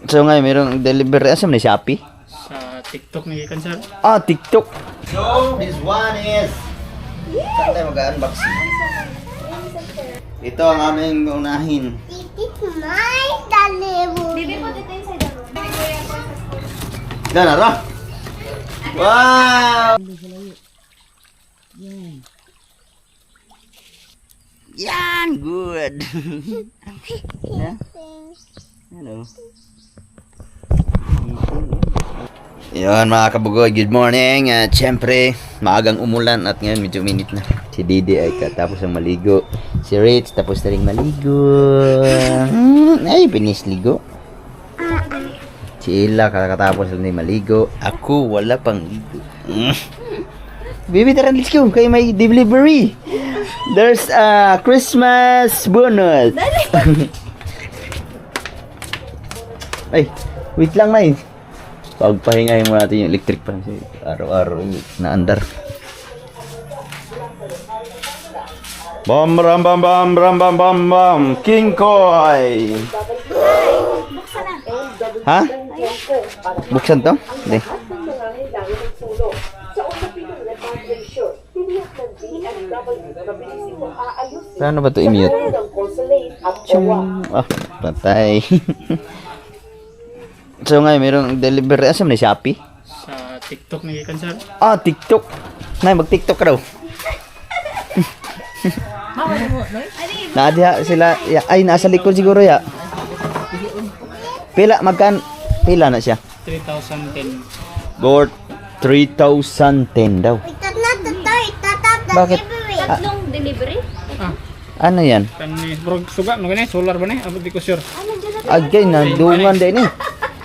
So ngayon, mayroong delivery. Asa man Shopee? Sa TikTok ni kan sir. Ah, TikTok. So, this one is... Saan tayo mag-unboxing? Ito ang aming unahin. Bibi ko dito yung sa dalo. Gana ra? Wow! Yan, good. Yeah? Hello. Yun mga kabugoy, good morning. At syempre, maagang umulan at ngayon medyo minit na. Si Didi ay katapos ang maligo. Si Rich tapos na rin maligo. Ay, finish ligo. Si Ila kakatapos na rin maligo. Ako wala pang ligo. Baby, tara, let's go. Kayo may delivery. There's a Christmas bonus. Ay, wait lang na eh. Pagpahingahin mo natin yung electric pan kasi araw-araw naandar. Bam ram bam bam ram bam bam bam King Koy. Ha? Buksan to? Hindi. Paano ba ito i-mute? Chung. Ah, patay. So ngayon, mayroong delivery. Asa man Shopee? Sa TikTok ni kan sir. Ah, TikTok. Nay, mag-TikTok ka daw. Naadiha sila. Ya, ay, nasa likod siguro ya. Pila pila na siya? 3,010. Worth 3,010 daw. Bakit? Tatlong delivery? Ah, Ano yan? kan ni bro suga no gani solar ba ni? Abot di ko sure. Agay na dungan din eh.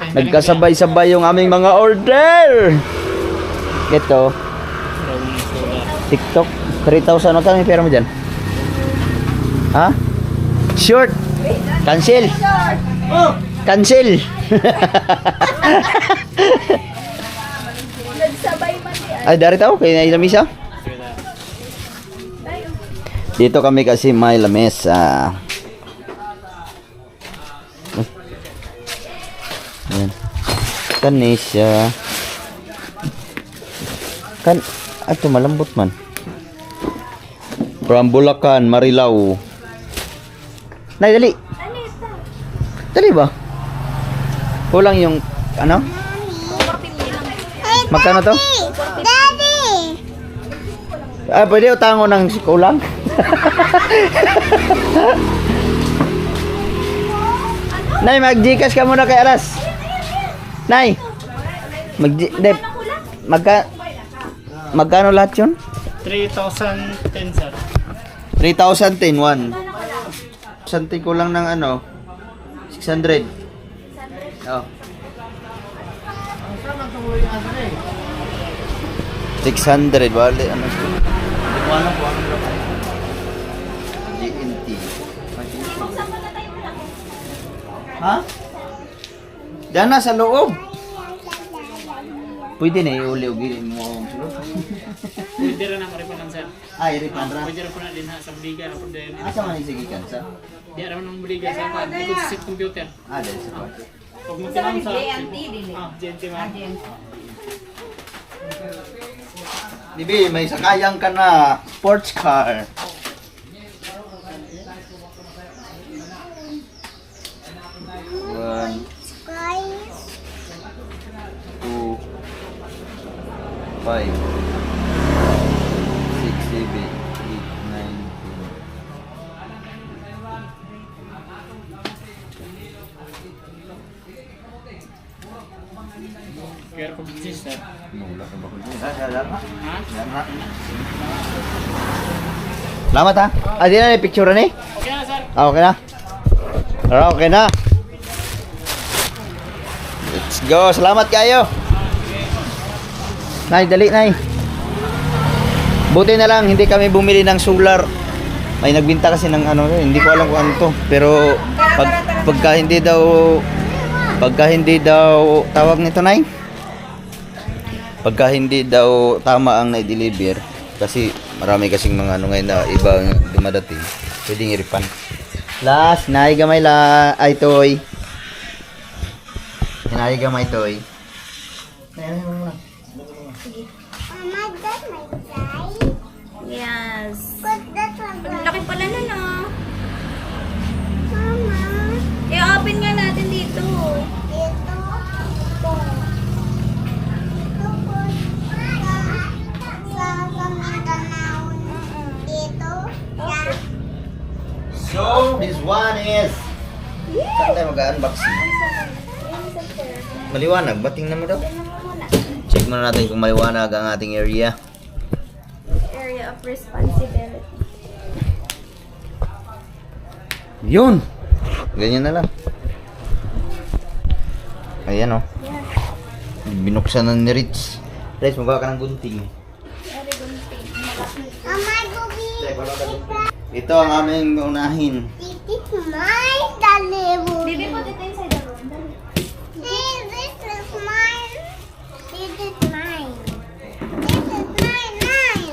Nagkasabay-sabay yung aming mga order. Ito, TikTok 3,000 na kami pera mo dyan. Ha? Short. Cancel. Cancel. Nagsabay man di Ay, dari tao kay na ilamisa. Dito kami kasi may lamesa. Ayan. Kanisya. Ito malambot man. From Bulacan, Marilao. Nay, dali. Dali ba? Kulang yung ano? Magkano to? Daddy! Ah, pwede utango ng kulang? Nay, mag-Gcash ka muna kay Aras. Nay, magkano lahat yun? 3,010 sir. 3,010, 1. Santi ko lang ng ano, 600. Oh. 600, bali, ano siya? Hindi ko alam kung ano lang. GNT. Ha? Diyan na sa loob. Pwede na iuli-uli mo. Pwede ra na ko rin sir. Ay, Ripandra. Pwede ra ko na din ha sa buliga na pwede. Asa man sige kansa? Di ra nang buliga sa kan. Di ko sa computer. Ah, dahil sa kwarto. Pag mo tinam sa GNT man. Dibi, may sakayang ka na sports car. One, two, 5, 6, 7, 8, 9, 10. Kaya ko business sir. Mula ka ba ko? Ha? Salamat ha. Ah, di na yung picture na eh. Okay na sir. Ah, okay na. Tara, okay na. Let's go. Salamat kayo. Nay, dali, nay. Buti na lang, hindi kami bumili ng solar. May nagbinta kasi ng ano, hindi ko alam kung ano to. Pero, pagka hindi daw, tawag nito, nay? Pagka hindi daw tama ang na-deliver, kasi marami kasing mga ano ngayon na ibang dumadating, pwedeng i-refund. Last, nay, gamay la, ay toy. Hinali ka may toy. Mama, that's my side. Yes. But that's my Ang laki pala na, no? Mama. I-open nga natin dito. Ito. Ito. Ito po. Sa Mindanao. Ito. Yan. So, this one is... Saan tayo mag-unboxing? Maliwanag, bating naman daw. Check muna natin kung maliwanag ang ating area. Area of responsibility. Yun! Ganyan na lang. Ayan o. Binuksan na ni Rich. Rich, magawa ka ng gunting. Mama, Gobi. Ito ang aming unahin. This is my delivery. Baby, put it inside the room. Dali. This is mine. This is mine. This is mine.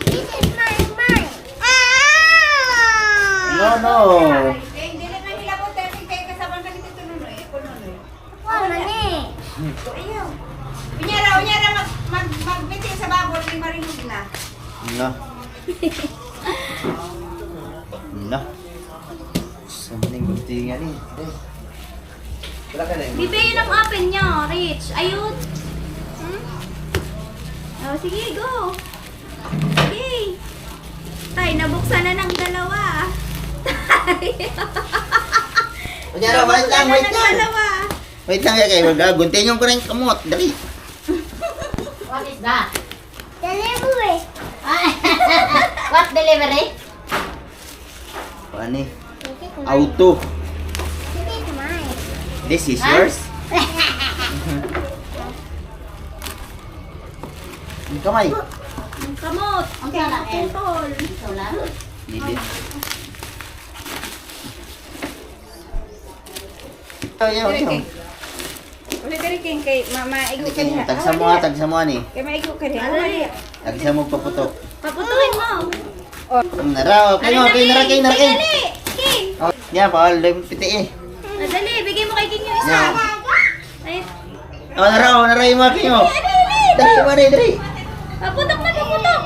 This is mine. Ah! No. Wow, mani. Unyara magbitin sa babor ni Marinig na. No. No. Saan na yung guntingan eh? Wala ka na yung Bibi, yun ang open niya, Rich. Ayun. Oh, sige, go. Sige. Tay, nabuksan na ng dalawa. Tay. Kunyara, wait lang. Dalawa. Wait lang kayo, guntingin ko rin kamot. Dali. What is that? Delivery. What delivery? Ano eh? Auto. This is mine. This is yours? Ang kamay. Ang kamot. Ang putol. Hindi. Ayaw. Ulit diri king kay maigo ka niya. Tagsa mo ni. Kay maigo ka niya. Dali. Tagsa mo paputok. Paputuin mo. Nara, okay nara. Dali. King. Oh, yan, bawal lang piti eh. Dali, bigay mo kay King yung isa. Yan. Ay, Oh, nara yung mga kinyo. Dali. paputok na paputok.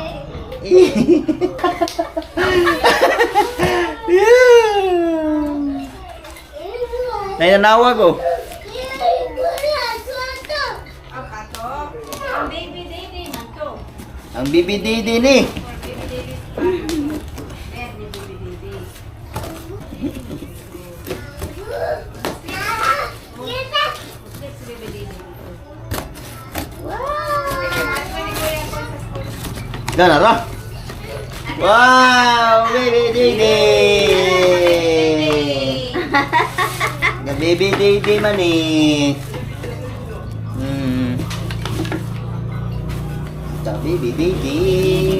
Nananawag oh. Ang baby baby man to. Ang BBDD ni. Nara. Wow, BBDD. Nga BBDD man eh. Sa BBDD.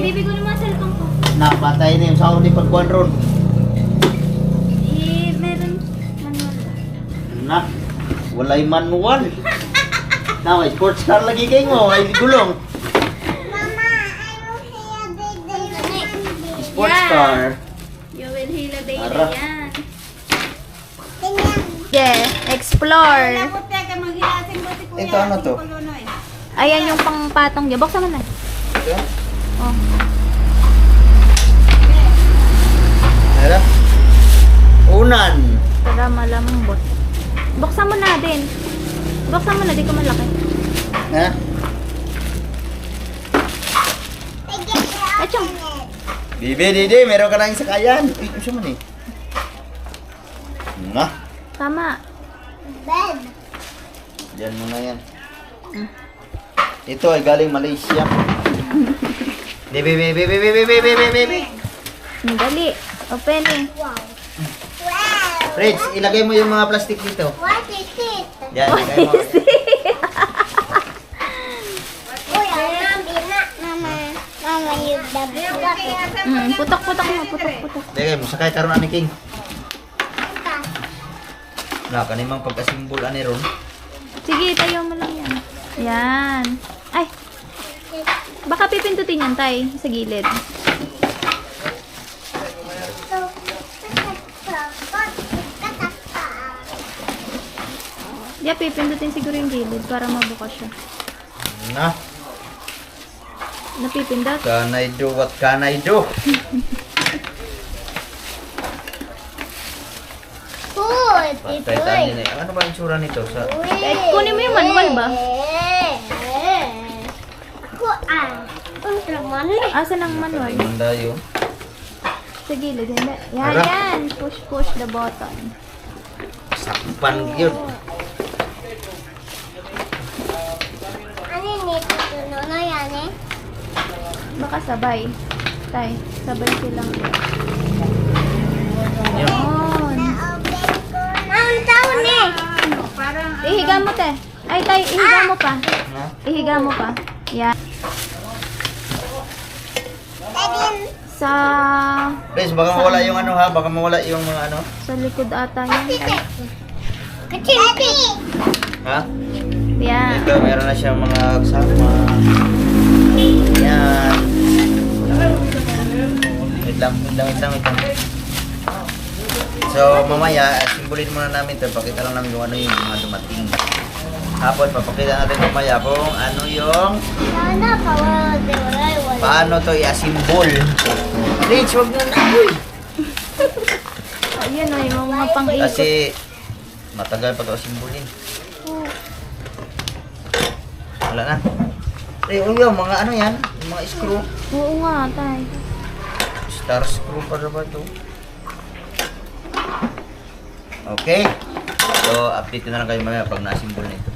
Baby ko naman cellphone ko. Napatay na yung sound ni pagkuhan ron. Meron manual. Na, walay manual. Na, may sports car lagi kayo mo, ay gulong. Mama, I will see a big day. Sports Yeah. car. You will heal a baby Ara. yan. Tingnan. Yeah, explore. Lapot ka kay maghilasing mo si kuya. Ito ano to? Kulunoy. Ayan yung pangpatong niya. Buksan mo na. Oh. Ano? Unan. Para malambot. Buksan mo na din. Buksan mo na, di ko malaki. Ha? Achong. BBDD, meron ka na yung sakayan. Uy, ano siya man eh? Na, Tama. Bed. dyan mo na yan. Ito ay galing Malaysia. Baby. Dali. Open eh. Wow. Rich, ilagay mo yung mga plastic dito. What is it? Yan, ilagay mo. Uy, Mama, you double. Putok-putok mo. Ilagay mo, sakay karon ani King. Na, kanimang pagkasimbol ani ron. Sige, tayo mo lang yan. Yan. Ay. Baka pipindutin yan, tay. Sa gilid. Yeah, pipindutin siguro yung gilid para mabuka siya. Na, Napipindot? can I do what can I do? Food. Patay tayo na. Ano ba ang tsura nito? Sa Kunin mo yung manual ba? Ako ang naman. Asan ang manual? Manda yun. Sa gilid, hindi. Yan, Ara. yan. Push the button. Sakpan yun. Ano yung nito? Ano yan eh? Baka sabay. Tay, sabay silang. Yun. Yun. Na-open ko. Ang taon eh. Parang Ihiga mo, te. Ay, tay, ihiga mo pa. Ha? Ihiga mo pa. Yan. Dadin. Sa Please, baka mawala yung ano ha. Baka mawala yung mga ano. sa likod ata yan. Tay. Kachimpi. Ha? Yan. Ito, meron na siyang mga kasama. Yan. Wait lang. So, mamaya, simbolin muna namin ito. Pakita lang namin kung ano yung mga dumating. Hapon, papakita natin mamaya kung ano yung Sana pa wala. paano to i-asimbol. Rich, wag na na. Uy! Ayun o, yung mga pang-ikot. Kasi, matagal pa ito asimbolin. Wala na. Eh, yung mga ano yan? Yung mga screw. Oo nga, tay. Star screw pa ba ito? Okay. So, update ko na lang kayo mamaya pag na-assemble na ito.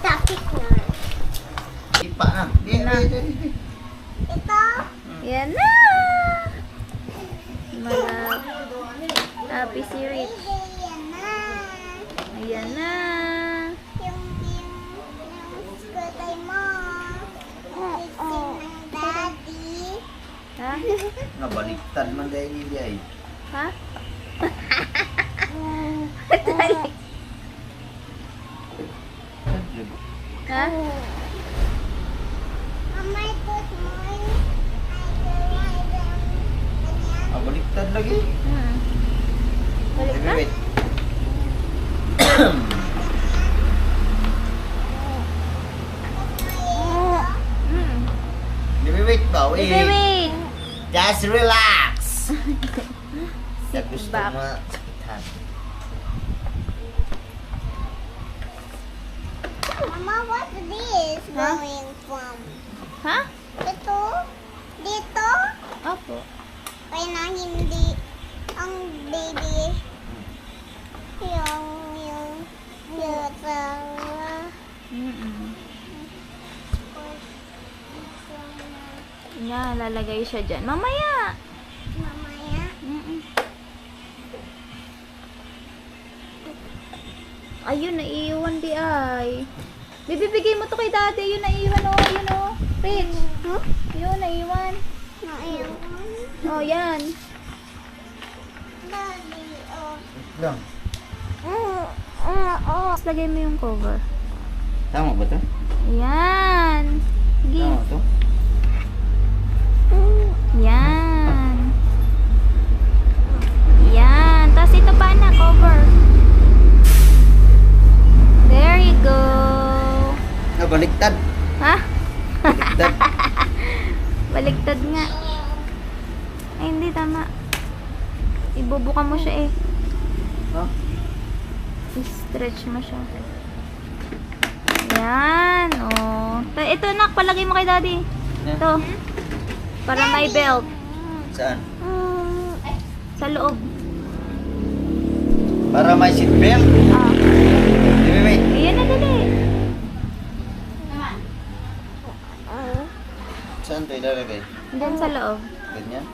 Tapik na. Ipa na. Ito. Yan na! Malap. Happy si Rich. Yan na. Ayan na. Yung skutay mo. Yung ng daddy. Ha? Nabaliktad man dahil hindi ay. Ha? Ha? Mama, ito small. I Nabaliktad lagi. Balik na? Wait. Hmm. Wait ba? Wait, wait. Just relax. Sa Sit gusto back. mo sakitan. Mama, what's this Huh? going from? Ha? Ito? Dito? Opo. Kaya na hindi ang baby yung Mm-mm. Yan, lalagay siya dyan. Mamaya! mamaya. Mm-mm. Ayun, naiiwan di ay. Bibibigay mo to kay daddy. Ayun, naiiwan o. Ayun o. Rich. Huh? Ayun, naiiwan. Naiwan. Oh, yan. Daddy, oh. Wait lang. Oh. Tapos lagay mo yung cover. Tama ba ito? Yan. Sige. Tama ito? Yan. Yan. Tapos ito pa na, cover. There you go. Nabaliktad. Ha? Baliktad. Baligtad nga. Ay, hindi. Tama. Ibubuka mo siya eh. Ha? I-stretch mo siya. Yan. Oh. Ito, nak. Palagay mo kay daddy. Yan. Ito. Para may belt. Saan? Sa loob. Para may seatbelt. Ah. Wait. Ayan na, dali. Saan ito ilalagay? Diyan sa loob. Ganyan?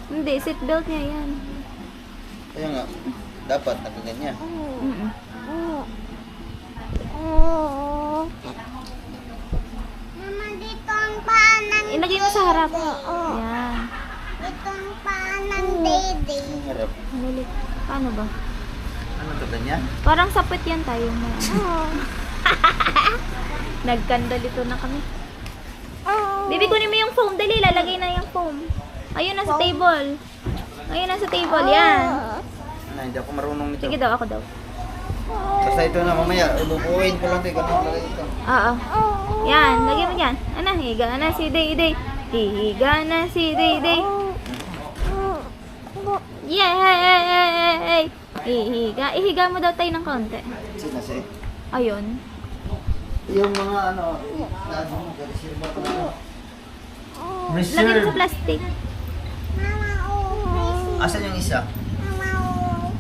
Hindi, seatbelt niya yan. Kaya nga, dapat nakaganyan. Mm-mm. Mama, dito ang paan ng Ilagay mo sa harap. Oo. Yan. Dito ang paan ng daddy. Ang harap. Dali. Paano ba? Ano ito ganyan? Parang sapit yan tayo. Nagkandalito na kami. Baby, kunin mo yung foam. Dali, lalagay na yung foam. Ayun na sa table. Ayun na sa table. Yan. Ano, hindi ako marunong nito. Sige daw, ako daw. Basta ito na mamaya, bubuuin ko lang ito. Ganun lang ito. Oo. Yan, lagyan mo dyan. Ano, higa na si Dayday. Higa na si Dayday. Yay! Ihiga mo daw tayo ng konti. Sino si? Ayun. Yung mga ano, nasa mo, reserva ko na. Lagyan sa plastic. Mama, oh. Asan yung isa? Mama, oh.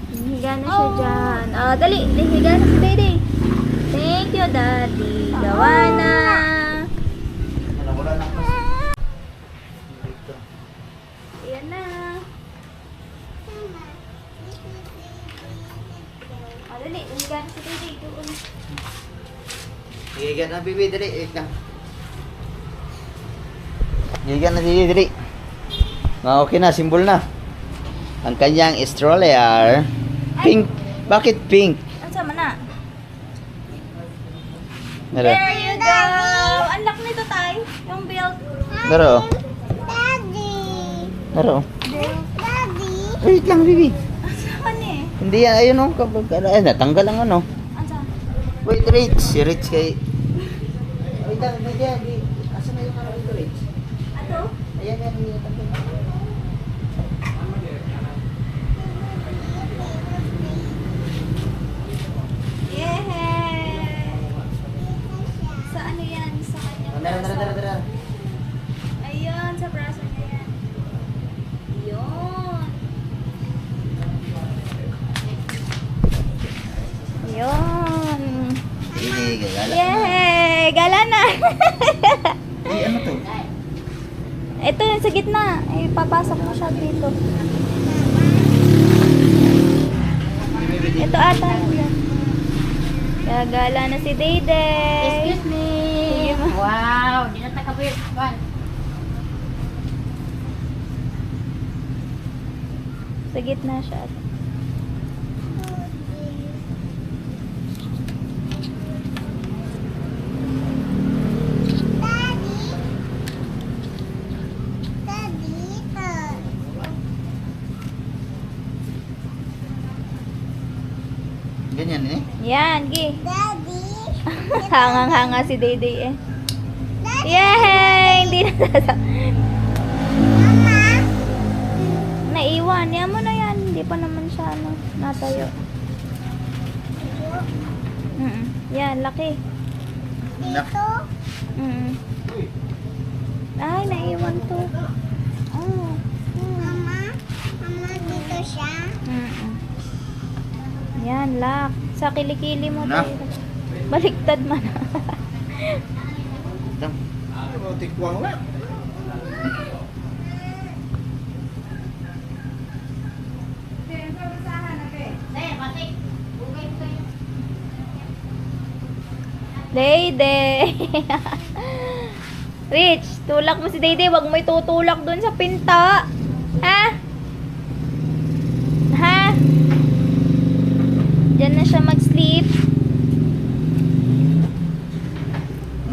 Higa na siya dyan. Dali. Higa na si Dayday. Thank you, Daddy. Gawa na. Wala na ako. Ayan na. Dali. Higa na si Dayday. Doon. Higa na, bibi, dali. Higa na, dali. Okay na, simbol na. Ang kanyang stroller. Pink. Bakit pink? Ang sama na. Nara. There you go. Ang laki nito, Tay. Yung belt. Naro. Daddy. Naro. Daddy. Wait lang, bibi. Ang sama niya eh. Hindi yan, ayun o. Natanggal ang ano. Ang sama. Wait, Rich. Si Rich kay... Wait lang, wait yan. Asan na yung ano dito, Rich? Ano? Ayan, yan. Natanggal. Yay! Sa ano yan? Sa kanyang braso. Ayun, sa braso niya yan. Yun. Yun. Sige, gagala. Yay! Gala na! Eh, ano to? Ito yung sa gitna. Ipapasok mo siya dito. Ito ata yun. Gagala na si Dayday. Excuse me. Wow, di na takabit. Sa gitna siya. Daddy. Ganyan eh. Yan, gi. Daddy. Hangang-hanga si Dayday eh. Yay! Hindi na Mama. naiwan. Yan mo na yan. Hindi pa naman siya ano, natayo. Yan, laki. Dito. Ay, naiwan to. Oh. Mama. Mama, dito siya. Yan, lock. Sa kilikili mo Na. tayo. Baliktad man. Dam. Tikwang lang. Dayday. Rich, tulak mo si Dayday. Wag mo itutulak dun sa pinto. Ha? Ha? Diyan na siya mag-sleep.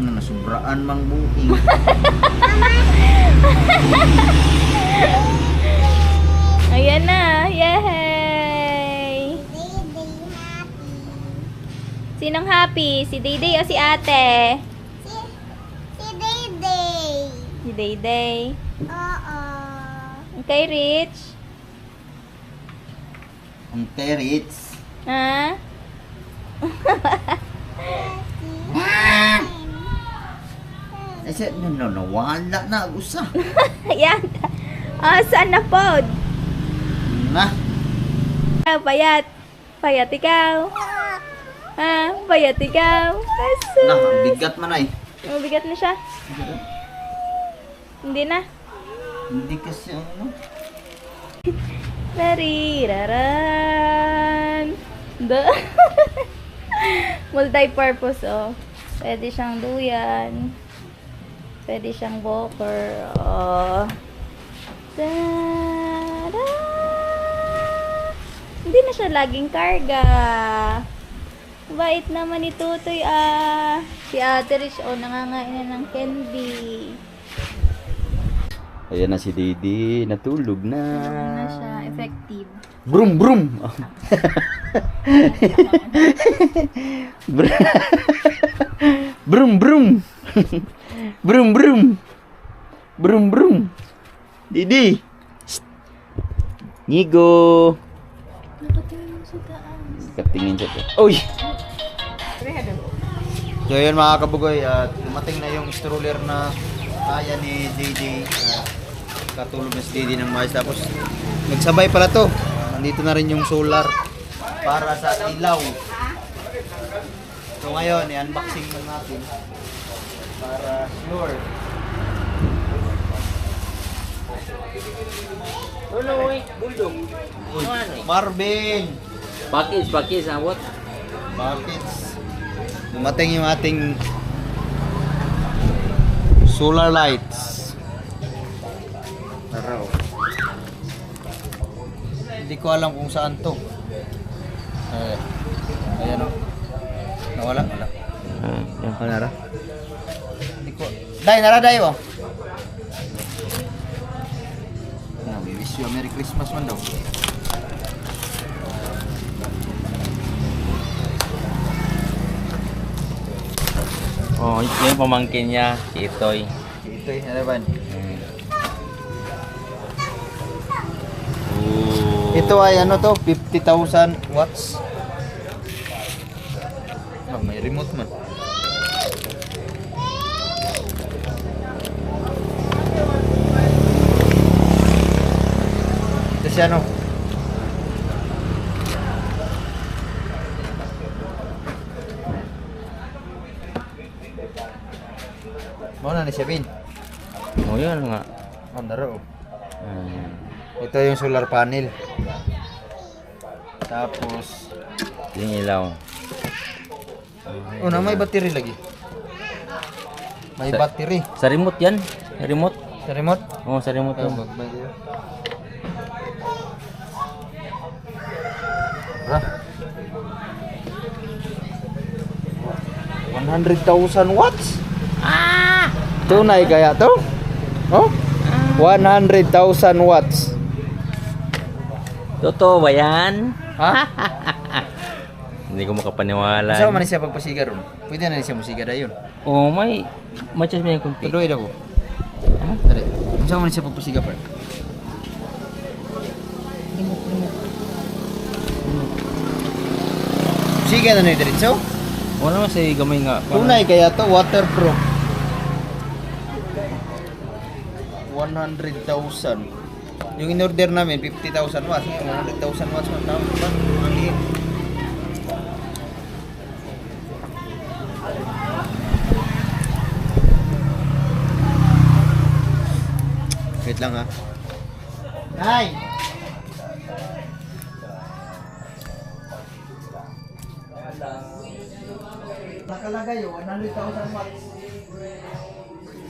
Ano, nasubraan mang buing. Ayan na. Yay! Daddy happy. Sinong happy? Si Dayday o si ate? Si Daddy. Si Dayday. Oo. Okay, Rich? Ang Rich. Ha? Kasi nawala na usa. Ayan. Saan na pod? Na. Payat. Payat ikaw. Ha? Payat ikaw. Aso. Na, ang bigat man ay. Mabigat na siya. Hindi na. Hindi kasi ano. Nariraran. Multi-purpose, oh. Pwede siyang duyan. Pwede siyang walker. Oh. Tada! Hindi na siya laging karga. Bait naman ni Tutoy, ah. Si Ate Rich, oh, nangangain na ng candy. Ayan na si Didi, natulog na. Na siya. Effective. Brum brum. Brum brum. Brum brum. Brum brum. Didi. Shh. Ngigo. Nakatingin mo sa taas. Katingin siya. Uy. So yun mga kabugoy, at dumating na yung stroller na kaya ni JJ. Katulog na si JJ ng mais. Tapos nagsabay pala to. Nandito na rin yung solar para sa ilaw. So ngayon, i-unboxing na natin para sure. Bulldog. Uy, Marvin! Pakis, what? Bakit? Dumating yung ating solar lights. Tara, oh. Hindi ko alam kung saan to. Ayan o. Nawala? Wala. Yan ka nara. Hindi ko. Day, naraday oh. We wish you a Merry Christmas man daw. Oh, yung pamangkin niya, si Itoy. Ito eh, ano ba? Ito ay ano to, 50,000 watts. Ah, may remote man. Ito siya no. Mau na ni siya Bin. Oh, yun nga. Oh, naro. Ito yung solar panel. Tapos Yung ilaw. oh, na may battery lagi. May Sa- battery. Sa remote yan? Remote? Sa remote? Oh, sa remote Oh, yun. battery. Ra. 100,000 watts? Ah! Tunay kaya to? Oh? 100,000 watts. Totoo ba yan? Ha? Hindi ko makapaniwala. Saan man siya pagpasiga ron? Pwede na siya musiga dayon. Oh, may matches mo yung kunti. Tuloy daw ko. Dali. Saan man siya pagpasiga pa? Siga na ni diretso? Wala naman sa gamay nga. Tunay kaya to, waterproof. 100,000. Yung in-order namin, 50,000 watts. Ngayon, 100,000 watts. Ang liit. Wait lang ha. Nay! Nakalagay yun, 100,000 watts.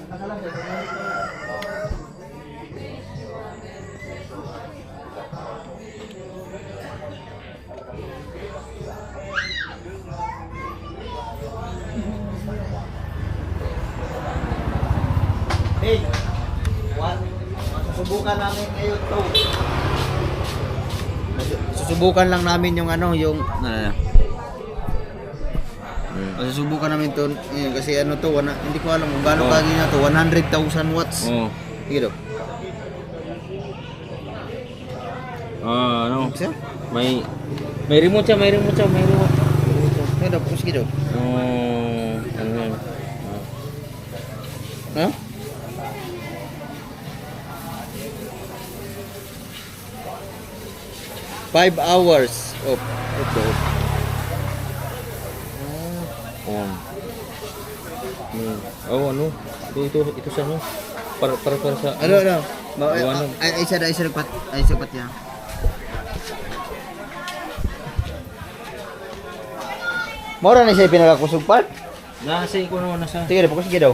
Nakalagay, 100,000 watts. Hey! What? Susubukan namin ngayon to. Susubukan lang namin yung ano, yung susubukan namin to kasi ano to, hindi ko alam kung gaano kagi na to, 100,000 watts. Oh. Sige daw. Ano? Isa? May remote siya, may remote siya, may remote. Sige daw, sige daw. Ano yan? Ha? Five hours of On. Oh, ano? Ito sa ano? Para sa ano? Ano? Ay isa pat. Ay isa pat yan. Mora na siya pinakakusog part. Nasa ko naman nasa. Sige daw, sige daw.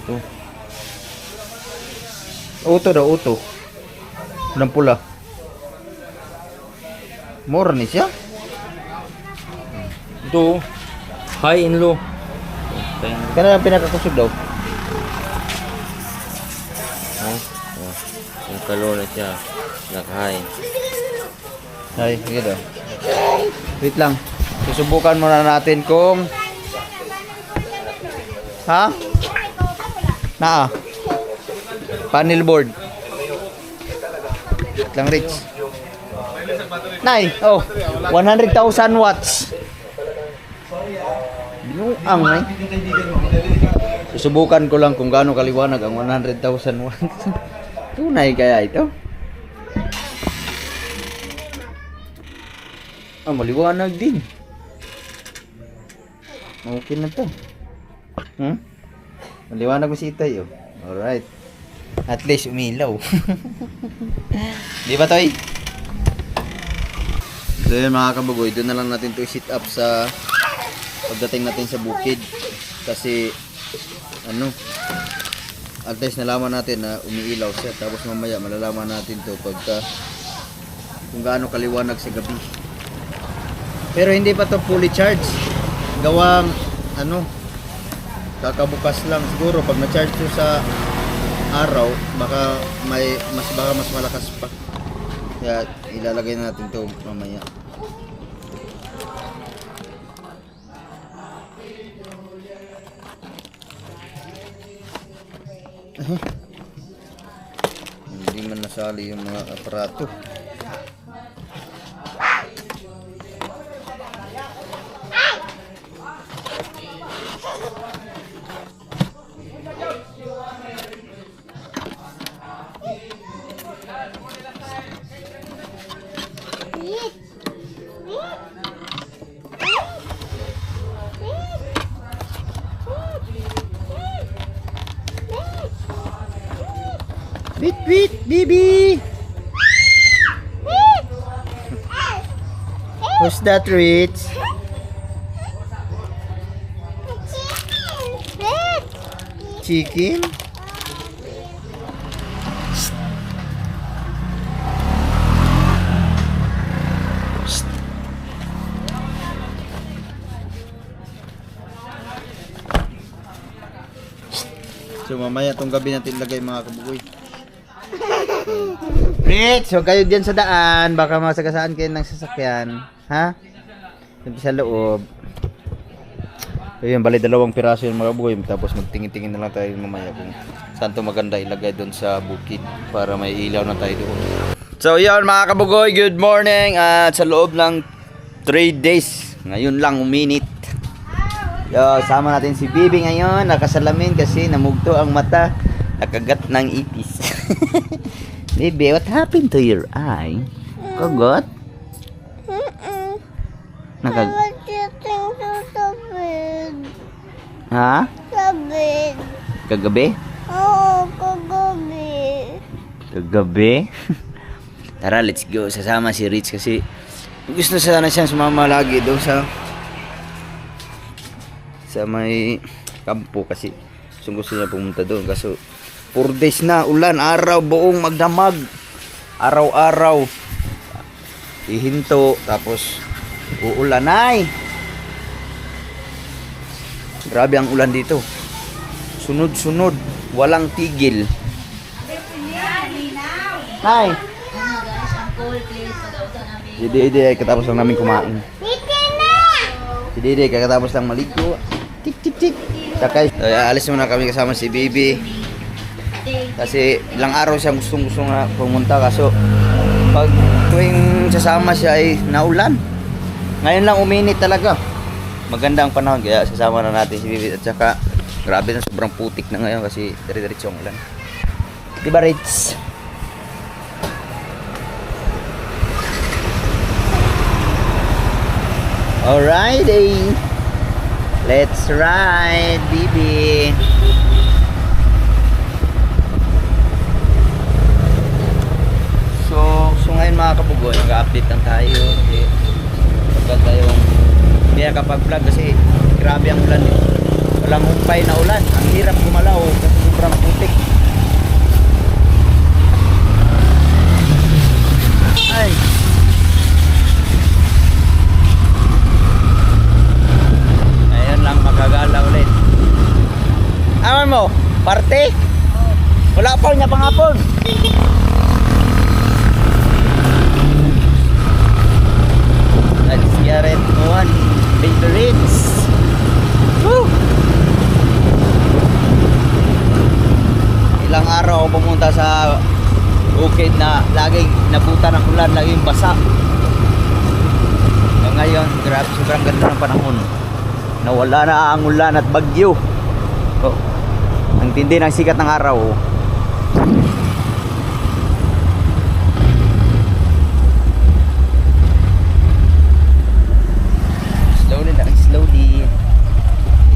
Ito. Uto daw, uto. Ng pula. Mora ni siya. Ito. High and low. Kana lang pinakakusog daw. Oh. Yung kalor na siya. Nakahain. Ay, sige daw. Wait lang. Susubukan muna natin kung... Ha? Naa. Panel board. Wait lang, Rich. Nay, oh. 100,000 watts. Binuang, eh. Susubukan ko lang kung gaano kaliwanag ang 100,000 watts. Tunay kaya ito? Ah, maliwanag din. Okay na to. Maliwanag mo si Itay, oh. Alright. At least umilaw. Di ba, Toy? So yun mga kabagoy, doon na lang natin to sit up sa pagdating natin sa bukid. Kasi, at least nalaman natin na umiilaw siya. Tapos mamaya malalaman natin to pagka kung gaano kaliwanag sa gabi. Pero hindi pa to fully charged. Gawang kakabukas lang siguro pag na-charge to sa araw, baka mas malakas pa. Kaya ilalagay na natin to mamaya. Hindi man nasali yung mga aparato. Beep beep Bibi. Who's that, Rich? Chicken? So mamaya tong gabi natin lagay mga kabugoy. Rich, huwag kayo dyan sa daan. Baka masagasaan kayo ng sasakyan. Ha? Dito sa loob. So yun, bali 2 piraso yung mga buhay. Tapos magtingin-tingin na lang tayo mamaya kung saan to maganda ilagay doon sa bukid para may ilaw na tayo doon. So yun mga kabugoy, good morning. At sa loob ng 3 days, ngayon lang uminit. Yo, sama natin si Bibi ngayon. Nakasalamin kasi namugto ang mata. Nakagat ng ipis. Baby, what happened to your eye? Kagat? Ha? Sabit. Kagabi? Oo, kagabi. Kagabi? Tara, let's go. Sasama si Rich kasi gusto sana siyang sumama lagi doon sa may kampo kasi gusto niya pumunta doon. Kaso 4 days na, ulan, araw, buong magdamag. Araw-araw. Ihinto, tapos uulan. Ay! Grabe ang ulan dito. Sunod-sunod, walang tigil. Ay! Si Dede, katapos lang namin kumain. Si Dede, kakatapos lang maligo. Tik-tik-tik. Sakay. Alis muna kami kasama si Baby. Kasi ilang araw siya gustong-gusto nga pumunta. Kaso pag tuwing sasama siya ay naulan. Ngayon lang uminit talaga. Maganda ang panahon kaya sasama na natin si Baby. At saka grabe na, sobrang putik na ngayon kasi dire-diretso ang ulan. Diba, Rich? Alrighty. Let's ride, Bibi. So ngayon mga kabugoy, nag-update lang tayo. Pagka tayong hindi nakapag-vlog kasi grabe ang ulan. Walang humpay na ulan. Ang hirap gumalaw kasi sobrang putik. Ay. Ngayon lang makagala ulit. Hapon niya panghapon. Let's get it on, favorites. Woo! Ilang araw ako pumunta sa bukid na laging nabuta ng ulan, laging basa. Ngayon, grabe, sobrang ganda ng panahon. Nawala na ang ulan at bagyo. Oh, ang tindi ng sikat ng araw. Slowly lang, slowly.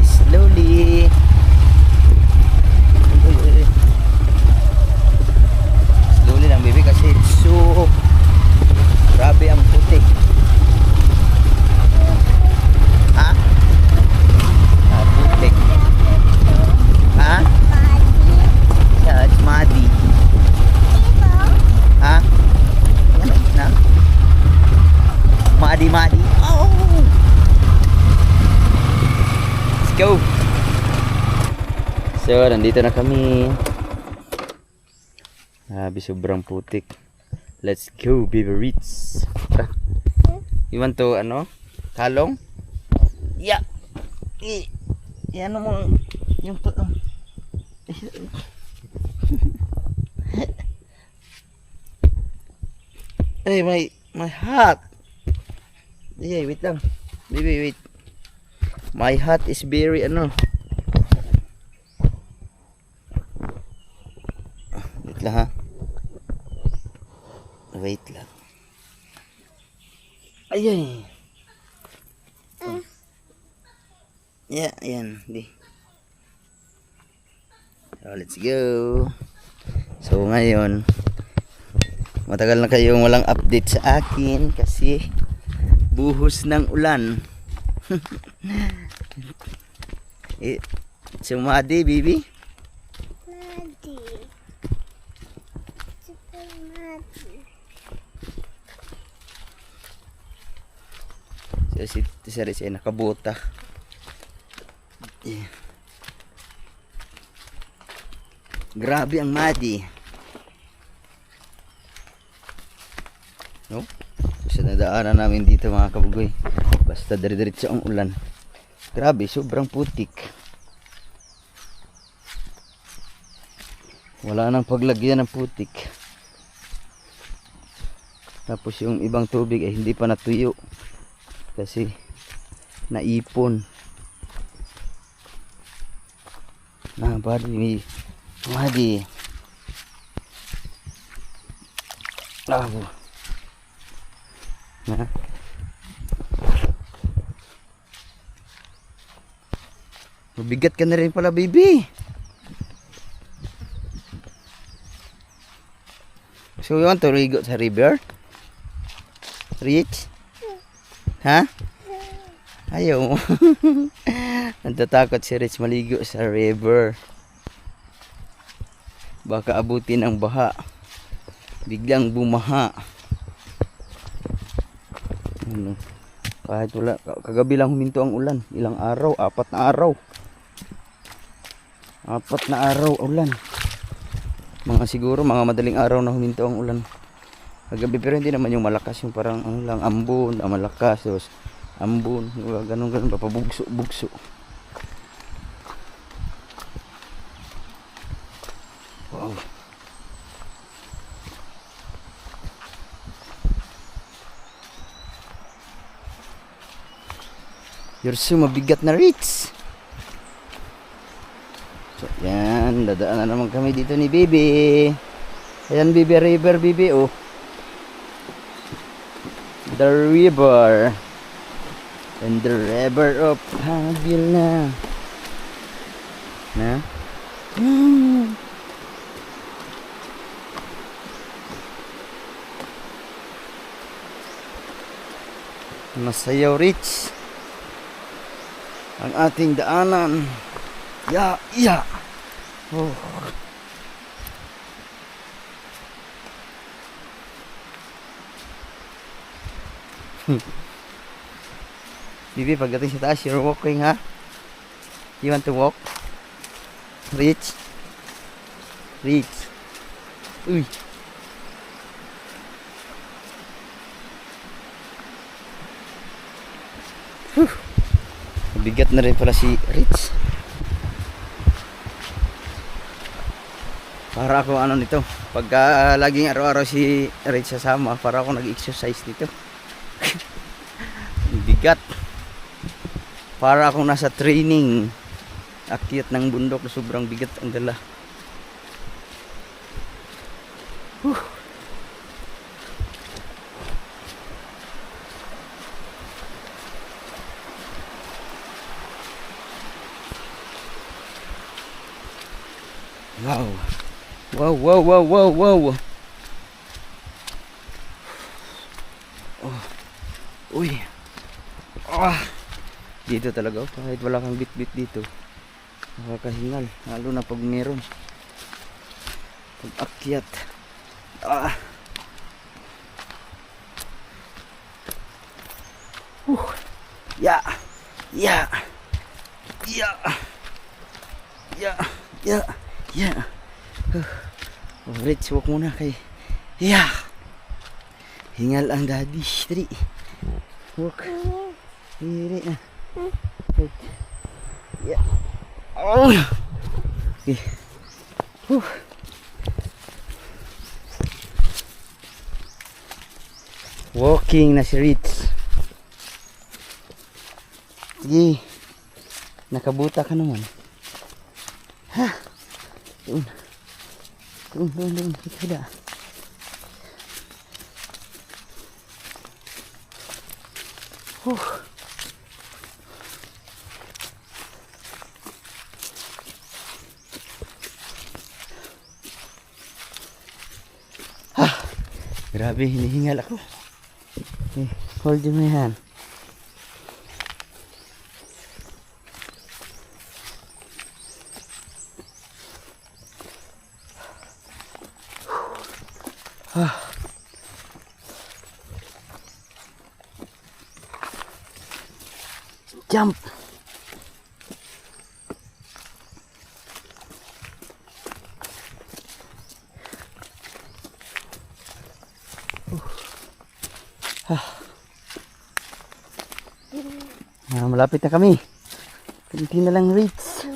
Slowly. Slowly lang, baby, kasi it's so grabe ang putik. Ha? Ah, putik. Ha? Yeah, it's muddy. Ha? Ano na? Muddy, muddy. Oh! Let's go! So, nandito na kami. Grabe, sobrang putik. Let's go, baby Ritz. Tara. You want to, ano? Kalong? Yeah. Ano mo? Yung to. Hey, my hat. Yeah, wait lang. Baby, wait. My hat is very, ano. Wait lang, ha. Wait lang. Ayun. Yeah, ayan. Di. So, let's go. So, ngayon, matagal na kayong walang update sa akin kasi buhos ng ulan. Sumadi, baby. Muddy. Super muddy. So, si Saris ay nakabuta. Yeah. Grabe ang muddy. No? Sa nadaanan namin dito mga kabugoy. Basta dire-diretso ang ulan. Grabe, sobrang putik. Wala nang paglagyan ng putik. Tapos yung ibang tubig ay hindi pa natuyo. Kasi naipon. Nah, badi madi. Nah. Mabigat ka na rin pala, baby. So you want to go sa river? Rich? Ha? Ayaw mo. Natatakot si Rich maligo sa river. Baka abutin ang baha. Biglang bumaha. Ano? Kahit wala, kagabi lang huminto ang ulan. Ilang araw? 4 na araw. 4 na araw ulan. Siguro mga madaling araw na huminto ang ulan. Kagabi, pero hindi naman yung malakas, yung parang ano lang, ambon, malakas, tapos ambon, ganun papabugso-bugso. Wow. You're so mabigat na, Ritz. So, yan, dadaan na naman kami dito ni Bibi. Ayan, Bibi, river, Bibi, oh. The river. And the river of Pavila. Na? Masayaw, Rich. Ang ating daanan. Ya, ya. Oh. Bibi, pagdating sa taas, you're walking, ha? You want to walk? Rich? Rich? Uy. Bigat na rin pala si Rich. Para ako ano nito, pagka laging araw-araw si Rich sasama, para ako nag-exercise dito. Bigat. Para ako nasa training. Akyat ng bundok, sobrang bigat ang dala. Wow. Wow, wow, wow, wow, wow. Oh. Uy. Ah. Dito talaga, oh, kahit wala kang bit-bit dito. Nakakahingal, lalo na pag meron. Pag akyat. Ah. Ya. Ya. Ya. Ya. Ya. Ya. Oh, Rich, walk muna kay. Ya. Hingal ang daddy. Dali. Walk. Dali na. Ya. Oh. Okay. Walking na si Rich. Sige. Nakabuta ka naman. Ha. Doon. Doon. Kita. Grabe, hinihingal ako. Okay, hold my hand. Jump. Malapit na kami. Kunti na lang, Rich.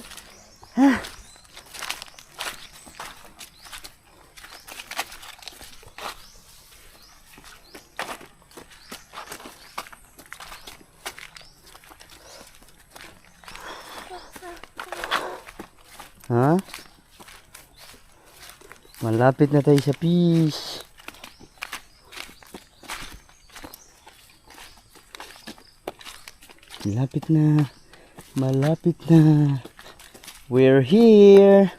Ha? Malapit na tayo sa fish. Malapit na. We're here.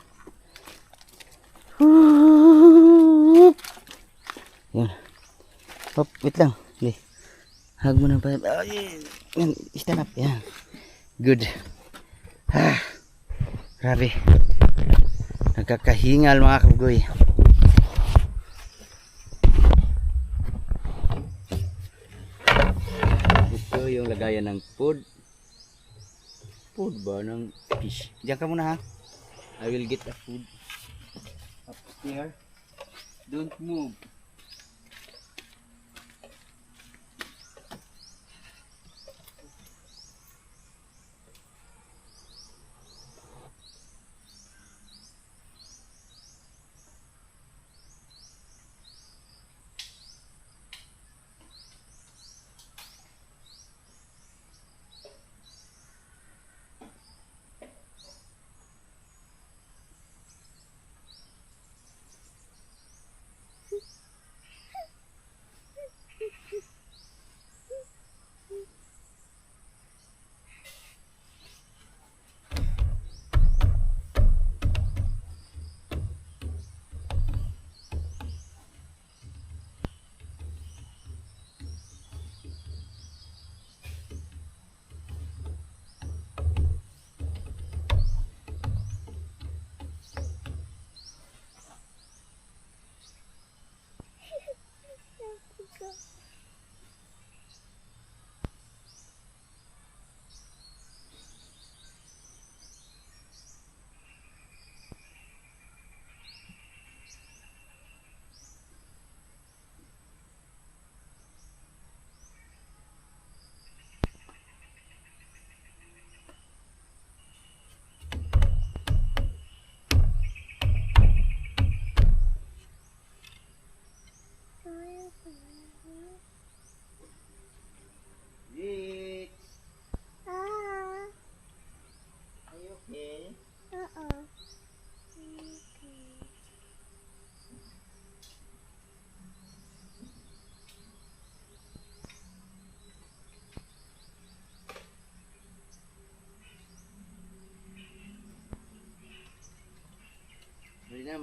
Yan. Hop, wait lang. Okay. Hug mo na pa. Yan, stand up. Yan. Good. Grabe. Nagkakahingal mga kabugoy. Ito yung lagayan ng food. Food ba ng fish? Diyan ka muna ha. I will get the food. Up here. Don't move.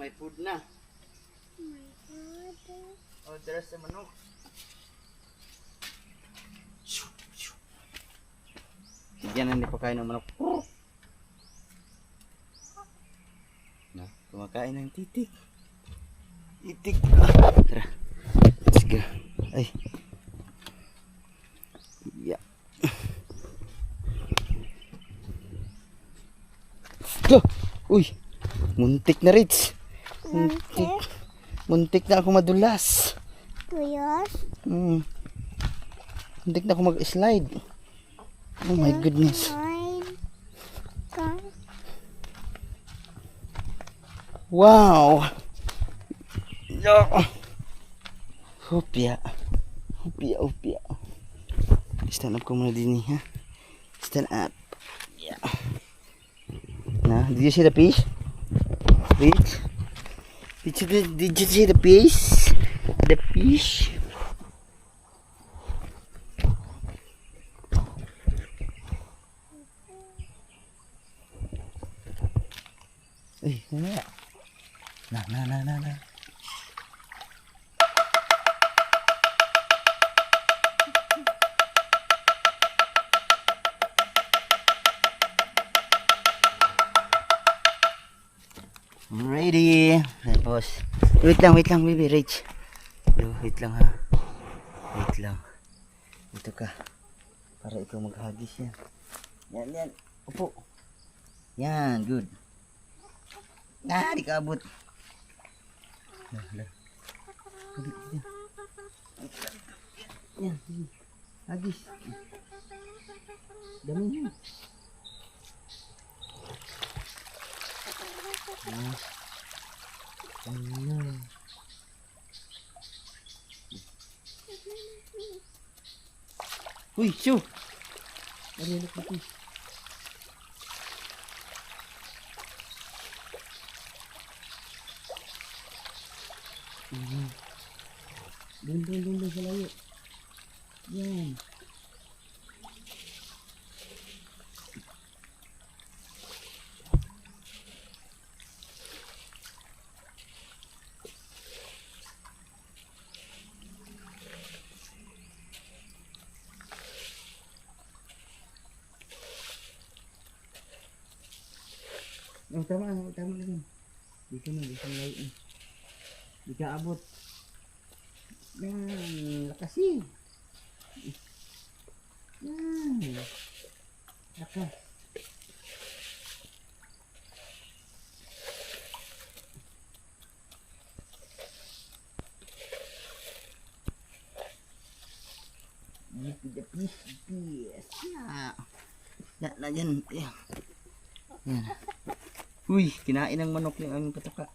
may food na. My father. Oh, there's sa manok. Bigyan na ni pagkain ng manok. Na, kumakain ng titik. Titik. Tara. Let's go. Ay. Yeah. Go. Uy. Muntik na, Rich. Muntik. Muntik na ako madulas. Tuyos. Muntik na ako mag-slide. Oh my goodness. Mine. God. Wow. Yo. Hopya. Hopya. Stand up ko muna din ha. Stand up. Yeah. Nah, did you see the fish? Wait. Did you see the fish? The fish? Nah. Nah. I'm ready. Tapos, wait lang, baby, Rich. Wait lang ha. Wait lang. Ito ka. Para ikaw maghagis yan. Yan. Upo. Yan, good. Di ka abot. Yan. Hagis. Dami yun. Uy, shoo! Look at this. Doon sa layo. Yan. Oh, tama lang. Dito na layo. Di ka abot. Yan, lakasi. Yan. Lakas. Yes. Na yan. Yan. Uy, kinain ng manok yung aming pataka.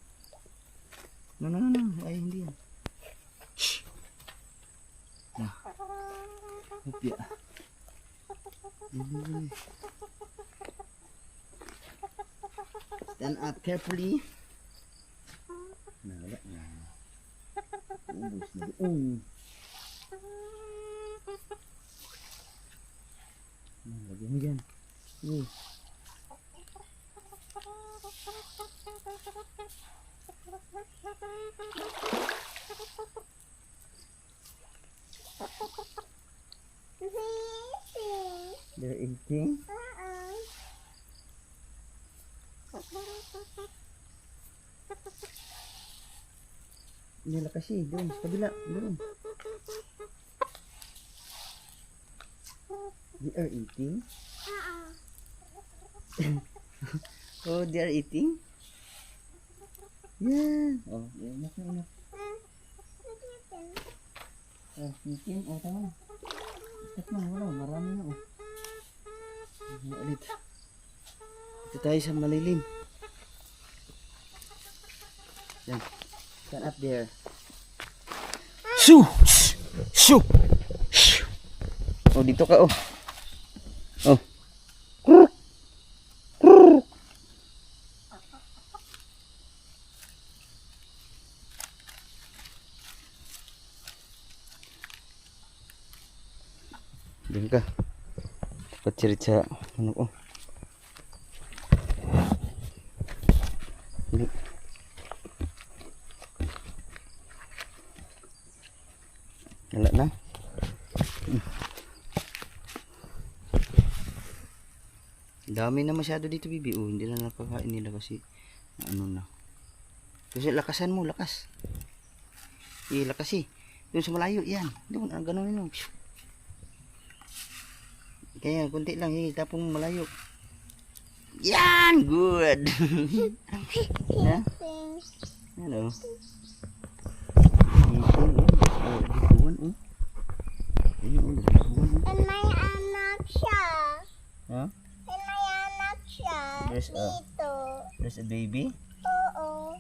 No. Ay, hindi yan. Shhh. Na. Hupya. Stand up carefully. Wala na. Ubus na doon. Lagyan mo dyan. Uy. They're eating. Nila kasi doon sa kabila, doon. They are eating. Oh, they are eating. Yeah. Oh, enak. Eating. Oh, tama na. Ikat na, wala. Marami na. Oh. Ulit. Ito tayo sa malilim. Yan. Stand up there. Shoo! Shoo! Shoo! Oh, dito ka, oh. Oh. Diyan ka. Pacirit sa ano ko. Wala na. Dami na masyado dito, bibi. Oh, hindi na nakakain nila kasi ano na. Kasi lakasan mo, lakas. Lakas eh. Doon sa malayo, yan. Doon, ganun yun. Kaya, kunti lang, tapong malayo. Yan! Good! Ha? Ano? And may anak siya. Huh? And may anak siya. Dito. There's a baby? Oo.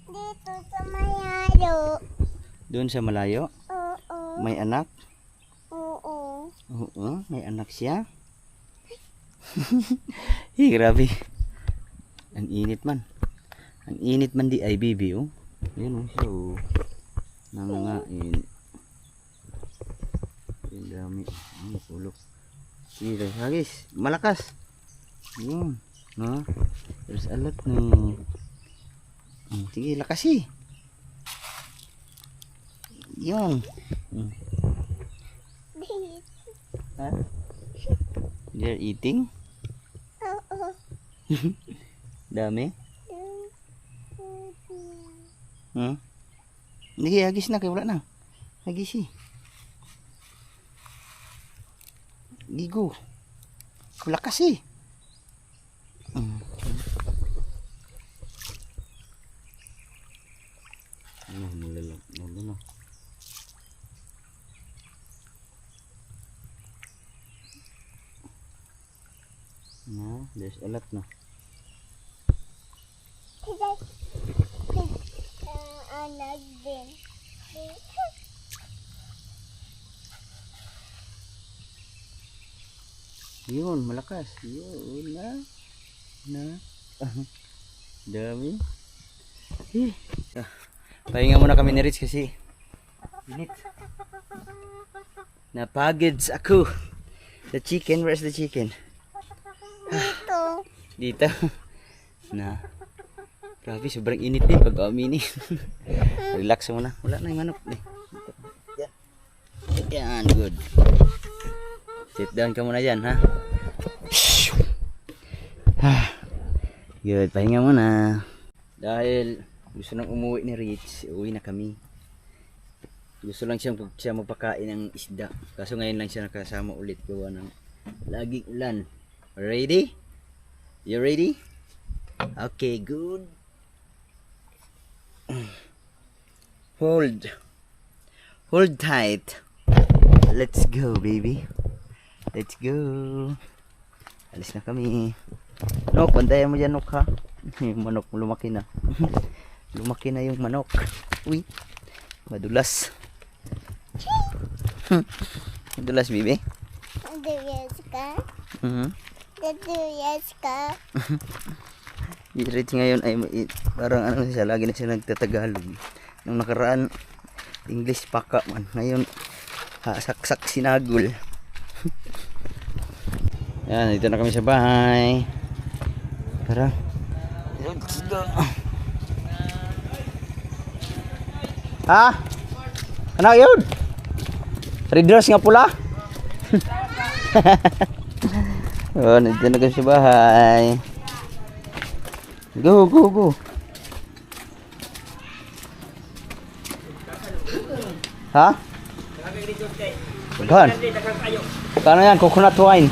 Dito sa malayo. Doon sa malayo? Oo. May anak? Oo. Oo, may anak siya. Grabe. Ang init man. Ang init man di ay bibi, oh. Yan, oh, siya, oh. Nangangain. Ang dami. Ang tulog. Sige, hagis. Malakas. Yun. No? There's a lot, no. Sige, lakas eh. Yun. Ha? They're eating? Oo. Dami? Hindi, hagis na. Kaya wala na. Hagis eh. Gigo. Lakas eh. Ano, malalag. Ano na. No, there's a lot na. Anak din. Yun, malakas. Yun na. Dami. Pahinga muna kami ni Rich kasi init. Napagod ako. The chicken, where's the chicken? Dito. Dito. Na. Grabe, sobrang init din pag aminin. Relax muna. Wala na yung manok. Yan. Yan, good. Sit down ka muna dyan, ha? Good, pahinga muna. Dahil gusto nang umuwi ni Rich, uwi na kami. Gusto lang siya magpakain ng isda. Kaso ngayon lang siya nakasama ulit. Gawa ng laging ulan. Ready? You ready? Okay, good. Hold tight. Let's go, baby. Let's go. Alis na kami. Nok, bantayan mo dyan, Nok, ha? Yung manok, lumaki na. Lumaki na yung manok. Uy, madulas. Madulas, baby. Duyas ka? Duyas ka? Rich ngayon ay parang ano siya, lagi na siya nagtatagalog. Nung nakaraan, English paka man. Ngayon, saksak sinagul. Yan, dito na kami sa bahay. Tara. Let's go. Ha? Ano yun? Red dress nga pula? Oh, dito na kami sa bahay. Go, go, go. Ha? Gan. Kano yan? Coconut wine.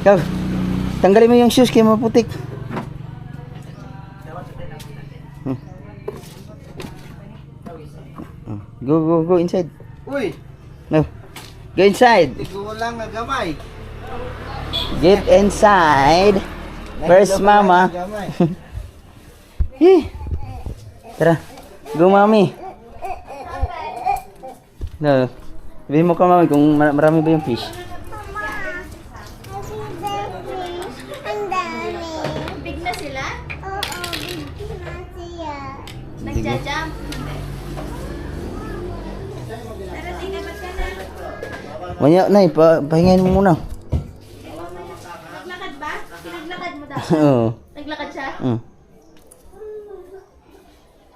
Go. Tanggalin mo yung shoes kaya maputik. Go, go, go inside. Uy! No. Go inside. Ikaw lang nagamay. Get inside. Where's mama? Tara. Go, mami. No. Sabihin mo ka, mami, kung marami ba yung fish? Ang dami. Big na sila? Oo, big na siya. Nagja-jump? Tara, tingnan ba't ka na? Manya, nay, pahingayin mo muna. Naglakad ba? Naglakad mo daw. Oo. Naglakad siya? Mm.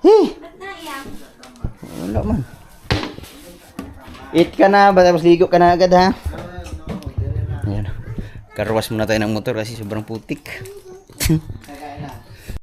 Hey! Ba't naiyak? Wala man. Eat ka na ba? Tapos ligo ka na agad ha? Ayan. Karwas muna tayo ng motor kasi sobrang putik.